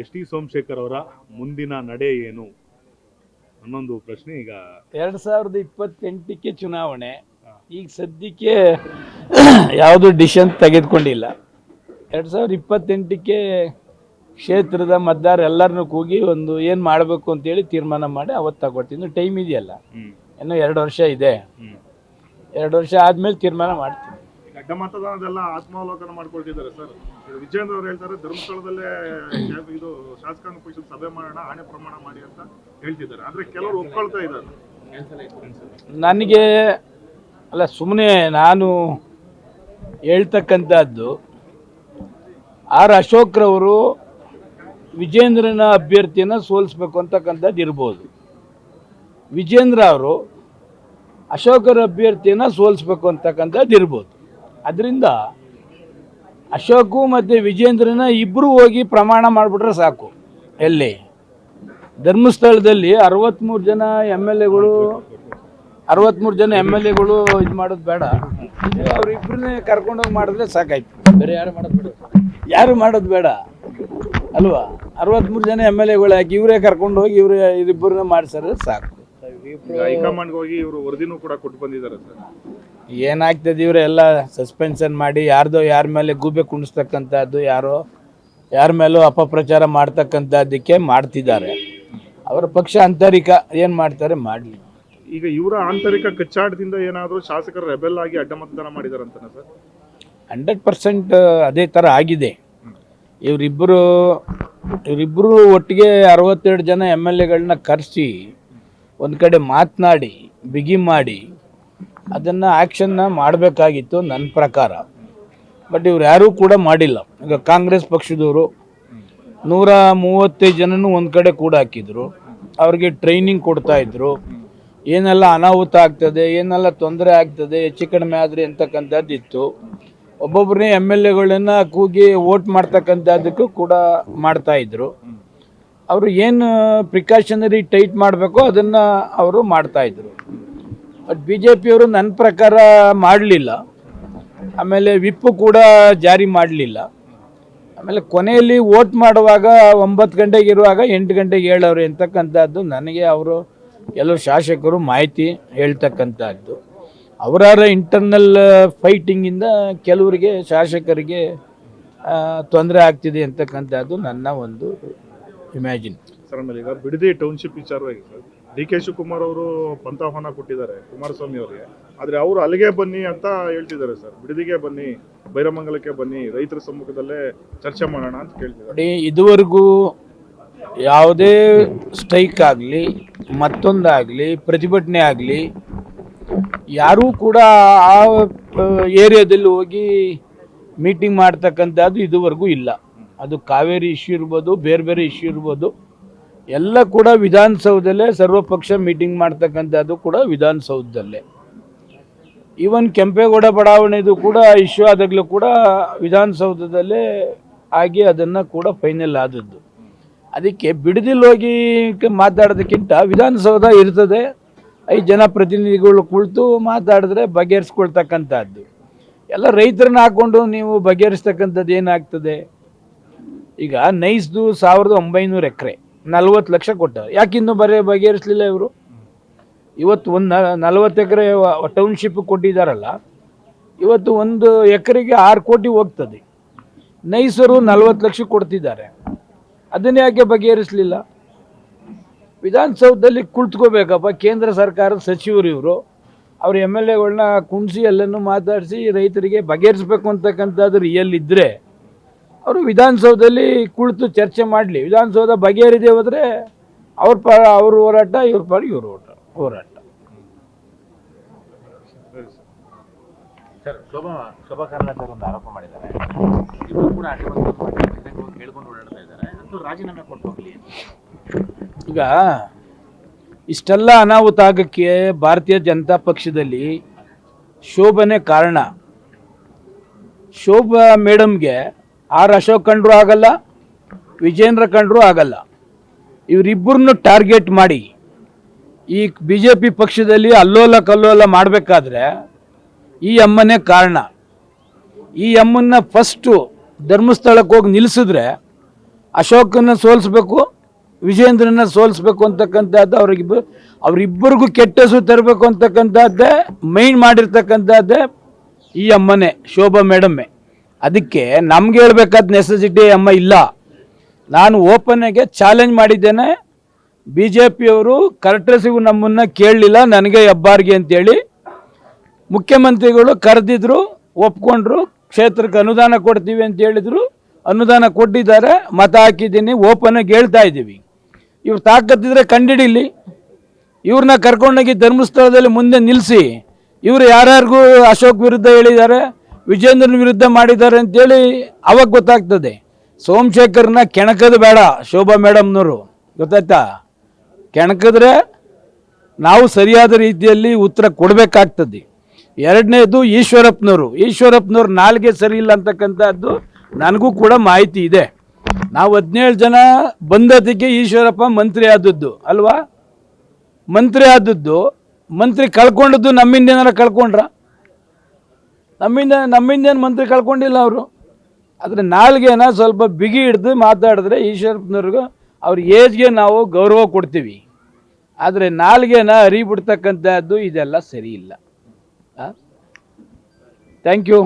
S T Somashekar ಅವರ ಮುಂದಿನ ನಡೆ ಏನು ಅನ್ನೊಂದು ಪ್ರಶ್ನೆ. ಈಗ 2028ಕ್ಕೆ ಚುನಾವಣೆ, ಈಗ ಸದ್ಯಕ್ಕೆ ಯಾವುದು ಡಿಸಿಷನ್ ತೆಗೆದುಕೊಂಡಿಲ್ಲ. 2028ಕ್ಕೆ ಕ್ಷೇತ್ರದ ಮತದಾರ ಎಲ್ಲರನ್ನೂ ಕೂಗಿ ಒಂದು ಏನು ಮಾಡಬೇಕು ಅಂತೇಳಿ ತೀರ್ಮಾನ ಮಾಡಿ ಅವತ್ತು ತಗೊಳ್ತೀನಿ. ಇನ್ನು ಟೈಮ್ ಇದೆಯಲ್ಲ, ಇನ್ನೂ 2 ವರ್ಷ ಇದೆ. 2 ವರ್ಷ ಆದಮೇಲೆ ತೀರ್ಮಾನ ಮಾಡ್ತೀನಿ. ಅಡ್ಡ ಮತದಾನದೆಲ್ಲ ಆತ್ಮಾವಲೋಕನ ಮಾಡ್ಕೊಳ್ತಿದ್ದಾರೆ ಸರ್. ವಿಜೇಂದ್ರ ಅವರು ಹೇಳ್ತಾರೆ ಧರ್ಮಸ್ಥಳದಲ್ಲೇ ಇದು ಶಾಸಕಾಂಗ ಪರಿಷತ್ ಸಭೆ ಮಾಡೋಣ, ಆಣೆ ಪ್ರಮಾಣ ಮಾಡಿ ಅಂತ ಹೇಳ್ತಿದ್ದಾರೆ. ಆದ್ರೆ ಕೆಲವರು ಒಪ್ಕೊಳ್ತಾ ಇದ್ದಾರೆ. ನನಗೆ ಅಲ್ಲ, ಸುಮ್ಮನೆ ನಾನು ಹೇಳ್ತಕ್ಕಂಥದ್ದು, ಆರ್ ಅಶೋಕ್ರವರು ವಿಜೇಂದ್ರನ ಅಭ್ಯರ್ಥಿಯನ್ನು ಸೋಲಿಸ್ಬೇಕು ಅಂತಕ್ಕಂಥದ್ದು ಇರ್ಬೋದು. ವಿಜೇಂದ್ರ ಅವರು ಅಶೋಕರ ಅಭ್ಯರ್ಥಿಯನ್ನು ಸೋಲಿಸ್ಬೇಕು ಅಂತಕ್ಕಂಥದ್ದು ಇರ್ಬೋದು. ಅದರಿಂದ ಅಶೋಕು ಮತ್ತು ವಿಜೇಂದ್ರನ ಇಬ್ಬರು ಹೋಗಿ ಪ್ರಮಾಣ ಮಾಡಿಬಿಟ್ರೆ ಸಾಕು. ಎಲ್ಲಿ ಧರ್ಮಸ್ಥಳದಲ್ಲಿ 63 ಜನ ಎಮ್ ಎಲ್ ಎಗಳು ಇದು ಮಾಡೋದು ಬೇಡ, ಅವರಿಬ್ಬರನ್ನೇ ಕರ್ಕೊಂಡೋಗಿ ಮಾಡಿದ್ರೆ ಸಾಕಾಯ್ತು. ಬೇರೆ ಯಾರು ಮಾಡೋದು ಬೇಡ ಅಲ್ವಾ? 63 ಜನ ಎಮ್ ಎಲ್ ಎಗಳು ಹಾಕಿ ಇವರೇ ಕರ್ಕೊಂಡು ಹೋಗಿ ಇವರಿಬ್ಬರನ್ನ ಮಾಡಿಸಿದ್ರೆ ಸಾಕು. ಹೈಕಮಾಂಡ್ಗೆ ಹೋಗಿ ಇವರು ವರದಿನೂ ಕೂಡ ಕೊಟ್ಟು ಬಂದಿದ್ದಾರೆ ಸರ್. ಏನಾಗ್ತದೆ, ಇವರೆಲ್ಲ ಸಸ್ಪೆನ್ಷನ್ ಮಾಡಿ ಯಾರ ಮೇಲೆ ಗೂಬೆ ಕುಣಿಸ್ತಕ್ಕಂಥದ್ದು, ಯಾರ ಮೇಲೂ ಅಪಪ್ರಚಾರ ಮಾಡ್ತಕ್ಕಂಥದ್ದಕ್ಕೆ ಮಾಡ್ತಿದ್ದಾರೆ. ಅವರ ಪಕ್ಷ ಆಂತರಿಕ ಏನು ಮಾಡ್ತಾರೆ ಮಾಡಲಿ. ಈಗ ಇವರ ಆಂತರಿಕ ಕಚ್ಚಾಟದಿಂದ ಏನಾದರೂ ಶಾಸಕರು ರೆಬೆಲ್ ಆಗಿ ಅಡ್ಡ ಮತದಾನ ಮಾಡಿದಾರಂತಾನೆ ಸರ್? 100% ಅದೇ ಥರ ಆಗಿದೆ. ಇವರಿಬ್ಬರು ಒಟ್ಟಿಗೆ 62 ಜನ ಎಮ್ ಎಲ್ ಎಗಳನ್ನ ಕರೆಸಿ ಒಂದು ಕಡೆ ಮಾತನಾಡಿ ಬಿಗಿ ಮಾಡಿ ಅದನ್ನು ಆ್ಯಕ್ಷನ್ನ ಮಾಡಬೇಕಾಗಿತ್ತು ನನ್ನ ಪ್ರಕಾರ. ಬಟ್ ಇವ್ರು ಯಾರೂ ಕೂಡ ಮಾಡಿಲ್ಲ. ಈಗ ಕಾಂಗ್ರೆಸ್ ಪಕ್ಷದವರು 135 ಜನನೂ ಒಂದು ಕಡೆ ಕೂಡ ಹಾಕಿದ್ರು. ಅವ್ರಿಗೆ ಟ್ರೈನಿಂಗ್ ಕೊಡ್ತಾಯಿದ್ರು, ಏನೆಲ್ಲ ಅನಾಹುತ ಆಗ್ತದೆ, ಏನೆಲ್ಲ ತೊಂದರೆ ಆಗ್ತದೆ, ಹೆಚ್ಚು ಕಡಿಮೆ ಆದರೆ ಅಂತಕ್ಕಂಥದ್ದು ಇತ್ತು. ಒಬ್ಬೊಬ್ಬರನ್ನೇ ಎಮ್ ಎಲ್ ಎಗಳನ್ನ ಕೂಗಿ ವೋಟ್ ಮಾಡ್ತಕ್ಕಂಥದ್ದಕ್ಕೂ ಕೂಡ ಮಾಡ್ತಾಯಿದ್ರು. ಅವರು ಏನು ಪ್ರಿಕಾಷನರಿ ಟೈಟ್ ಮಾಡಬೇಕೋ ಅದನ್ನು ಅವರು ಮಾಡ್ತಾಯಿದ್ರು. ಬಟ್ ಬಿ ಜೆ ಪಿಯವರು ನನ್ನ ಪ್ರಕಾರ ಮಾಡಲಿಲ್ಲ. ಆಮೇಲೆ ವಿಪ್ಪು ಕೂಡ ಜಾರಿ ಮಾಡಲಿಲ್ಲ. ಆಮೇಲೆ ಕೊನೆಯಲ್ಲಿ ವೋಟ್ ಮಾಡುವಾಗ 9 ಗಂಟೆಗೆ ಇರುವಾಗ 8 ಗಂಟೆಗೆ ಹೇಳೋರು ಅಂತಕ್ಕಂಥದ್ದು ನನಗೆ ಅವರು ಕೆಲವು ಶಾಸಕರು ಮಾಹಿತಿ ಹೇಳ್ತಕ್ಕಂಥದ್ದು. ಅವರ ಇಂಟರ್ನಲ್ ಫೈಟಿಂಗಿಂದ ಕೆಲವರಿಗೆ ಶಾಸಕರಿಗೆ ತೊಂದರೆ ಆಗ್ತಿದೆ ಅಂತಕ್ಕಂಥದ್ದು ನನ್ನ ಒಂದು ಇಮ್ಯಾಜಿನ್. ಸರ್, ಆಮೇಲೆ ಈಗ ಬಿಡದಿ ಟೌನ್ಶಿಪ್ ವಿಚಾರವಾಗಿ ಸರ್, ಡಿ ಕೆ ಶಿವಕುಮಾರ್ ಅವರು ಪಂಥಾಹ್ವಾನ ಕೊಟ್ಟಿದ್ದಾರೆ ಕುಮಾರಸ್ವಾಮಿ ಅವರಿಗೆ. ಆದರೆ ಅವರು ಅಲ್ಲಿಗೆ ಬನ್ನಿ ಅಂತ ಹೇಳ್ತಿದ್ದಾರೆ ಸರ್. ಬಿಡದಿಗೆ ಬನ್ನಿ, ಬೈರಮಂಗಲಕ್ಕೆ ಬನ್ನಿ, ರೈತರ ಸಮ್ಮುಖದಲ್ಲೇ ಚರ್ಚೆ ಮಾಡೋಣ ಅಂತ ಕೇಳ್ತಿದ್ದಾರೆ. ಇದುವರೆಗೂ ಯಾವುದೇ ಸ್ಟ್ರೈಕ್ ಆಗಲಿ, ಮತ್ತೊಂದಾಗಲಿ, ಪ್ರತಿಭಟನೆ ಆಗಲಿ, ಯಾರೂ ಕೂಡ ಆ ಏರಿಯಾದಲ್ಲಿ ಹೋಗಿ ಮೀಟಿಂಗ್ ಮಾಡ್ತಕ್ಕಂಥದ್ದು ಇದುವರೆಗೂ ಇಲ್ಲ. ಅದು ಕಾವೇರಿ ಇಶ್ಯೂ ಇರ್ಬೋದು, ಬೇರೆ ಇಶ್ಯೂ ಇರ್ಬೋದು, ಎಲ್ಲ ಕೂಡ ವಿಧಾನಸೌಧದಲ್ಲೇ ಸರ್ವಪಕ್ಷ ಮೀಟಿಂಗ್ ಮಾಡ್ತಕ್ಕಂಥದ್ದು ಕೂಡ ವಿಧಾನಸೌಧದಲ್ಲೇ. ಈವನ್ ಕೆಂಪೇಗೌಡ ಬಡಾವಣೆದು ಕೂಡ ಇಶ್ಯೂ ಆದಾಗಲೂ ಕೂಡ ವಿಧಾನಸೌಧದಲ್ಲೇ ಆಗಿ ಅದನ್ನು ಕೂಡ ಫೈನಲ್ ಆದದ್ದು. ಅದಕ್ಕೆ ಬಿಡದಿಲ್ ಹೋಗಿ ಮಾತಾಡೋದಕ್ಕಿಂತ ವಿಧಾನಸೌಧ ಇರ್ತದೆ, 5 ಜನ ಪ್ರತಿನಿಧಿಗಳು ಕುಳಿತು ಮಾತಾಡಿದ್ರೆ ಬಗೆಹರಿಸ್ಕೊಳ್ತಕ್ಕಂಥದ್ದು. ಎಲ್ಲ ರೈತರನ್ನ ಹಾಕ್ಕೊಂಡು ನೀವು ಬಗೆಹರಿಸ್ತಕ್ಕಂಥದ್ದು ಏನಾಗ್ತದೆ? ಈಗ ನೈಸ್ದು 1900 ಎಕರೆ 40 ಲಕ್ಷ ಕೊಟ್ಟರು. ಯಾಕಿನ್ನೂ ಬಗೆಹರಿಸಲಿಲ್ಲ ಇವರು? ಇವತ್ತು ಒಂದು 40 ಎಕರೆ ಟೌನ್ಶಿಪ್ ಕೊಟ್ಟಿದ್ದಾರಲ್ಲ, ಇವತ್ತು 1 ಎಕರೆಗೆ 6 ಕೋಟಿ ಹೋಗ್ತದೆ. ನೈಸರು 40 ಲಕ್ಷ ಕೊಡ್ತಿದ್ದಾರೆ. ಅದನ್ನೇ ಯಾಕೆ ಬಗೆಹರಿಸಲಿಲ್ಲ? ವಿಧಾನಸೌಧದಲ್ಲಿ ಕುಳಿತುಕೋಬೇಕಪ್ಪ. ಕೇಂದ್ರ ಸರ್ಕಾರದ ಸಚಿವರು ಇವರು, ಅವ್ರ ಎಮ್ ಎಲ್ ಎಗಳನ್ನ ಕುಣಿಸಿ ಎಲ್ಲನೂ ಮಾತಾಡಿಸಿ ರೈತರಿಗೆ ಬಗೆಹರಿಸ್ಬೇಕು ಅಂತಕ್ಕಂಥದ್ದು ರಿಯಲ್ ಇದ್ದರೆ ಅವರು ವಿಧಾನಸೌಧದಲ್ಲಿ ಕುಳಿತು ಚರ್ಚೆ ಮಾಡಲಿ. ವಿಧಾನಸೌಧ ಬಗೆಹರಿದೇ ಹೋದರೆ ಅವ್ರ ಹೋರಾಟ, ಇವ್ರ ಪಾಡಿಗೆ ಇವ್ರ ಹೋರಾಟ. ಸರ್, ಶೋಭಾ ಕರಂದ್ಲಾಜೆ ಒಂದು ಆರೋಪ ಮಾಡಿದ್ದಾರೆ, ಇವರು ಕೂಡ ಕೇಳ್ಕೊಂಡು ಓಡಾಡ್ತಾ ಇದ್ದಾರೆ, ಅಂತೂ ರಾಜೀನಾಮೆ ಕೊಟ್ಟು ಹೋಗಲಿ. ಈಗ ಇಷ್ಟೆಲ್ಲ ಅನಾಹುತ ಆಗೋಕ್ಕೆ ಭಾರತೀಯ ಜನತಾ ಪಕ್ಷದಲ್ಲಿ ಶೋಭನೆ ಕಾರಣ. ಶೋಭಾ ಮೇಡಮ್ಗೆ ಆರ್ ಅಶೋಕ್ ಕಂಡ್ರೂ ಆಗಲ್ಲ, ವಿಜೇಂದ್ರ ಕಂಡ್ರೂ ಆಗಲ್ಲ. ಇವರಿಬ್ಬರನ್ನು ಟಾರ್ಗೆಟ್ ಮಾಡಿ ಈ ಬಿ ಜೆ ಪಿ ಪಕ್ಷದಲ್ಲಿ ಅಲ್ಲೋಲ ಕಲ್ಲೋಲ ಮಾಡಬೇಕಾದ್ರೆ ಈ ಅಮ್ಮನೇ ಕಾರಣ. ಈ ಅಮ್ಮನ್ನ ಫಸ್ಟು ಧರ್ಮಸ್ಥಳಕ್ಕೆ ಹೋಗಿ ನಿಲ್ಲಿಸಿದ್ರೆ ಅಶೋಕನ್ನ ಸೋಲಿಸ್ಬೇಕು, ವಿಜೇಂದ್ರನ ಸೋಲಿಸ್ಬೇಕು ಅಂತಕ್ಕಂಥದ್ದು ಅವರಿಬ್ಬರಿಗೂ ಕೆಟ್ಟ ಹೆಸರು ತರಬೇಕು ಅಂತಕ್ಕಂಥದ್ದೇ ಮೈಂಡ್ ಮಾಡಿರ್ತಕ್ಕಂಥದ್ದೇ ಈ ಅಮ್ಮನೇ, ಶೋಭಾ ಮೇಡಮ್ಮೇ. ಅದಕ್ಕೆ ನಮ್ಗೆ ಹೇಳ್ಬೇಕಾದ ನೆಸೆಸಿಟಿ ಅಮ್ಮ ಇಲ್ಲ. ನಾನು ಓಪನ್ನಾಗೆ ಚಾಲೆಂಜ್ ಮಾಡಿದ್ದೇನೆ, ಬಿ ಜೆ ಪಿಯವರು ಕರ್ಟಸಿಗೂ ನಮ್ಮನ್ನು ಕೇಳಲಿಲ್ಲ, ನನಗೆ ಹೆಬ್ಬಾರ್ಗೆ ಅಂತೇಳಿ ಮುಖ್ಯಮಂತ್ರಿಗಳು ಕರೆದಿದ್ರು, ಒಪ್ಕೊಂಡ್ರು, ಕ್ಷೇತ್ರಕ್ಕೆ ಅನುದಾನ ಕೊಡ್ತೀವಿ ಅಂತ ಹೇಳಿದ್ರು, ಅನುದಾನ ಕೊಟ್ಟಿದ್ದಾರೆ, ಮತ ಹಾಕಿದ್ದೀನಿ, ಓಪನ್ನಾಗಿ ಹೇಳ್ತಾ ಇದ್ದೀವಿ. ಇವ್ರು ತಾಕತ್ತಿದ್ರೆ ಕಂಡಿಡಿಲಿ, ಇವ್ರನ್ನ ಕರ್ಕೊಂಡೋಗಿ ಧರ್ಮಸ್ಥಳದಲ್ಲಿ ಮುಂದೆ ನಿಲ್ಲಿಸಿ, ಇವರು ಯಾರ್ಯಾರಿಗೂ ಅಶೋಕ್ ವಿರುದ್ಧ ಹೇಳಿದ್ದಾರೆ, ವಿಜೇಂದ್ರನ ವಿರುದ್ಧ ಮಾಡಿದ್ದಾರೆ ಅಂತೇಳಿ ಅವಾಗ ಗೊತ್ತಾಗ್ತದೆ. ಸೋಮಶೇಖರ್ನ ಕೆಣಕದು ಬೇಡ ಶೋಭಾ ಮೇಡಮ್ನವರು, ಗೊತ್ತಾಯ್ತಾ? ಕೆಣಕಿದ್ರೆ ನಾವು ಸರಿಯಾದ ರೀತಿಯಲ್ಲಿ ಉತ್ತರ ಕೊಡಬೇಕಾಗ್ತದೆ. ಎರಡನೇದು ಈಶ್ವರಪ್ಪನವರು ನಾಲ್ಗೆ ಸರಿ ಇಲ್ಲ ಅಂತಕ್ಕಂಥದ್ದು ನನಗೂ ಕೂಡ ಮಾಹಿತಿ ಇದೆ. ನಾವು 17 ಜನ ಬಂದದಕ್ಕೆ ಈಶ್ವರಪ್ಪ ಮಂತ್ರಿ ಆದದ್ದು ಅಲ್ವಾ? ಮಂತ್ರಿ ಕಳ್ಕೊಂಡದ್ದು ನಮ್ಮಿಂದ ಏನಾರ ಕಳ್ಕೊಂಡ್ರ? ನಮ್ಮಿಂದೇನು ಮಂತ್ರಿ ಕಳ್ಕೊಂಡಿಲ್ಲ ಅವರು. ಆದರೆ ನಾಲ್ಗೆನ ಸ್ವಲ್ಪ ಬಿಗಿ ಹಿಡ್ದು ಮಾತಾಡಿದ್ರೆ ಈಶ್ವರಪ್ಪನವ್ರಿಗೂ ಅವ್ರ ಏಜ್ಗೆ ನಾವು ಗೌರವ ಕೊಡ್ತೀವಿ. ಆದರೆ ನಾಲ್ಗೆನ ಹರಿಬಿಡ್ತಕ್ಕಂಥದ್ದು ಇದೆಲ್ಲ ಸರಿ ಇಲ್ಲ. Thank you.